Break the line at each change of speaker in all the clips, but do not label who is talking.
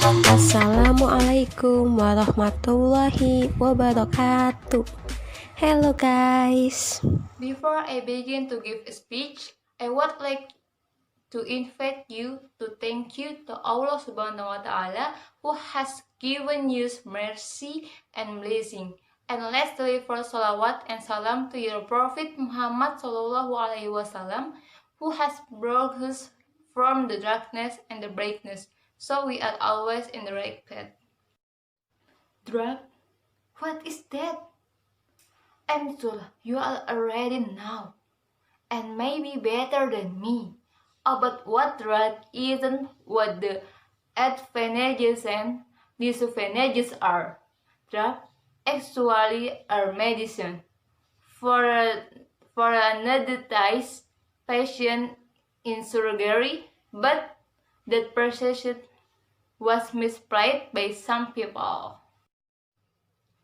Assalamualaikum warahmatullahi wabarakatuh. Hello guys.
Before I begin to give a speech, I would like to invite you to thank you to Allah Subhanahu wa Ta'ala who has given you mercy and blessing. And let's deliver salawat and salam to your Prophet Muhammad Sallallahu Alaihi Wasallam, who has brought us from the darkness and the brightness, so we are always in the right path. Drug? What is that? I'm sure you are already know, and maybe better than me, about what drug isn't, what the advantages and disadvantages are. Drug actually are medicine for anesthetized patient in surgery, but that perception was misapplied by some people.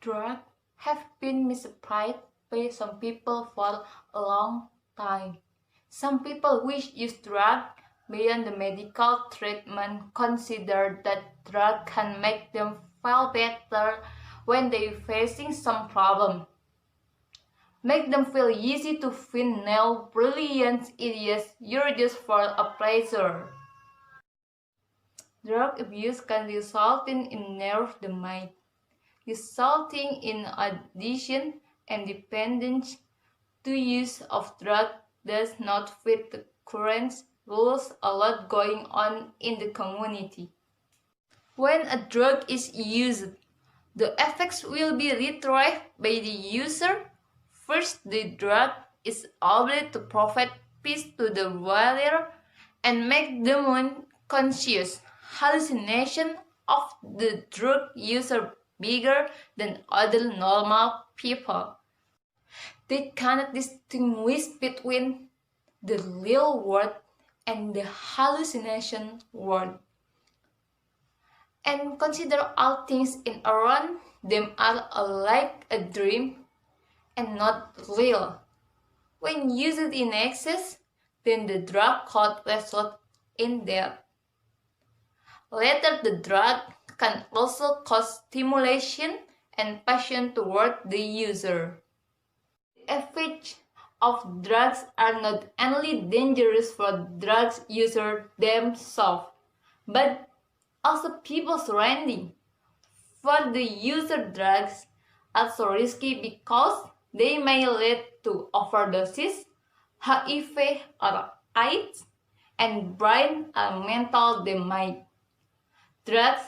Drugs have been misapplied by some people for a long time. Some people which use drugs beyond the medical treatment consider that drugs can make them feel better when they are facing some problem. Make them feel easy to find no brilliant ideas, you're just for a pleasure. Drug abuse can result in nerve damage, resulting in addiction and dependence. The use of drugs does not fit the current rules. A lot going on in the community. When a drug is used, the effects will be retrieved by the user. First, the drug is able to provide peace to the wearer and make them unconscious. Hallucination of the drug user bigger than other normal people. They cannot distinguish between the real world and the hallucination world, and consider all things in around them are like a dream and not real. When used in excess, then the drug could result in death. Later, the drug can also cause stimulation and passion toward the user. The effects of drugs are not only dangerous for drugs users themselves, but also people surrounding. For the user, drugs are so risky because they may lead to overdoses, HIV or AIDS, and brain and mental damage. Drugs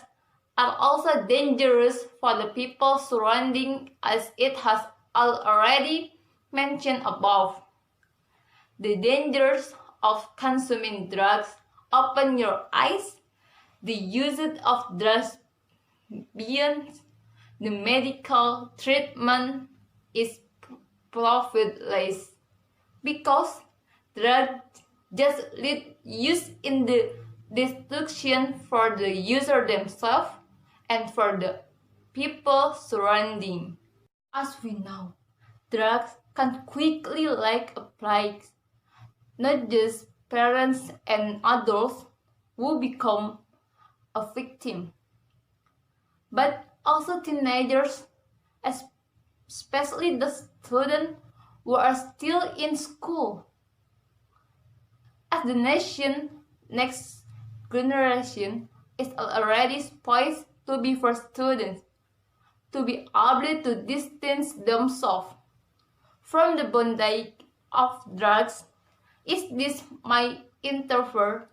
are also dangerous for the people surrounding, as it has already mentioned above. The dangers of consuming drugs open your eyes. The use of drugs beyond the medical treatment is profitless because drugs just lead use in the destruction for the user themselves and for the people surrounding. As we know, drugs can quickly like a plague, not just parents and adults who become a victim, but also teenagers, especially the students who are still in school. As the nation next generation is already poised to be for students to be able to distance themselves from the bondage of drugs. Is this might interfere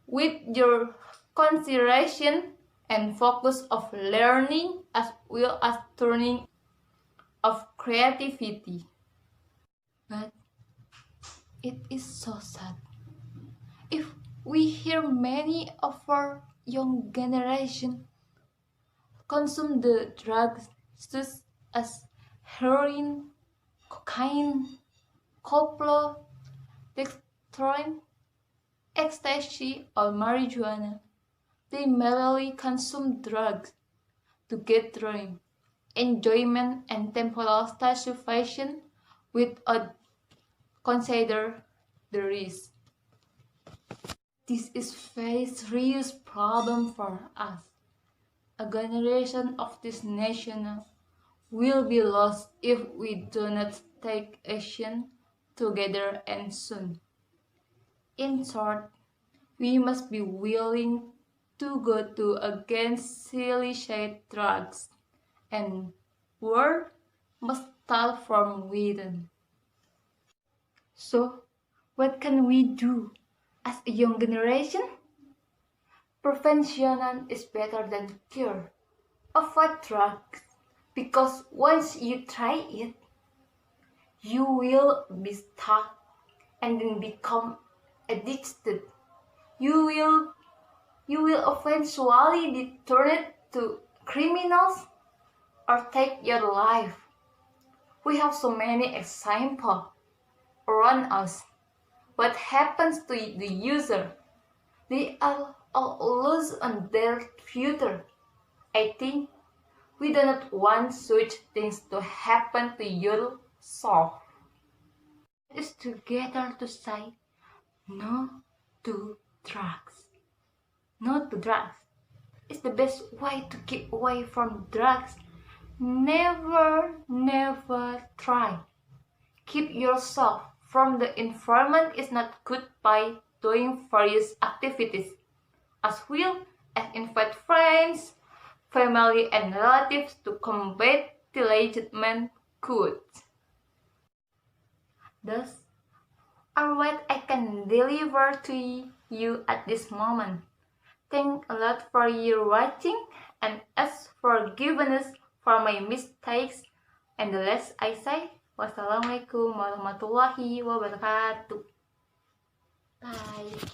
with your consideration and focus of learning as well as turning of creativity. But it is so sad if we hear many of our young generation consume the drugs such as heroin, cocaine, coplot, dextrose, ecstasy, or marijuana. They merely consume drugs to get thrill, enjoyment, and temporal satisfaction without consider the risk. This is very serious problem for us. a generation of this nation will be lost if we do not take action together and soon. In short, we must be willing to go to against illicit drugs, and world must start from within. So, what can we do as a young generation? Prevention is better than cure. Avoid drugs because once you try it, you will be stuck and then become addicted. You will eventually be turned to criminals or take your life. We have so many examples around us. What happens to the user? They are all lose on their future. I think we do not want such things to happen to yourself. It is together to say no to drugs. No to drugs. It's the best way to keep away from drugs. Never try. Keep yourself from the environment is not good by doing various activities, as well as invite friends, family and relatives to combat the legitimate good. Thus are what I can deliver to you at this moment. Thank a lot for your watching and ask forgiveness for my mistakes. And the last I say, wassalamualaikum warahmatullahi wabarakatuh. Bye.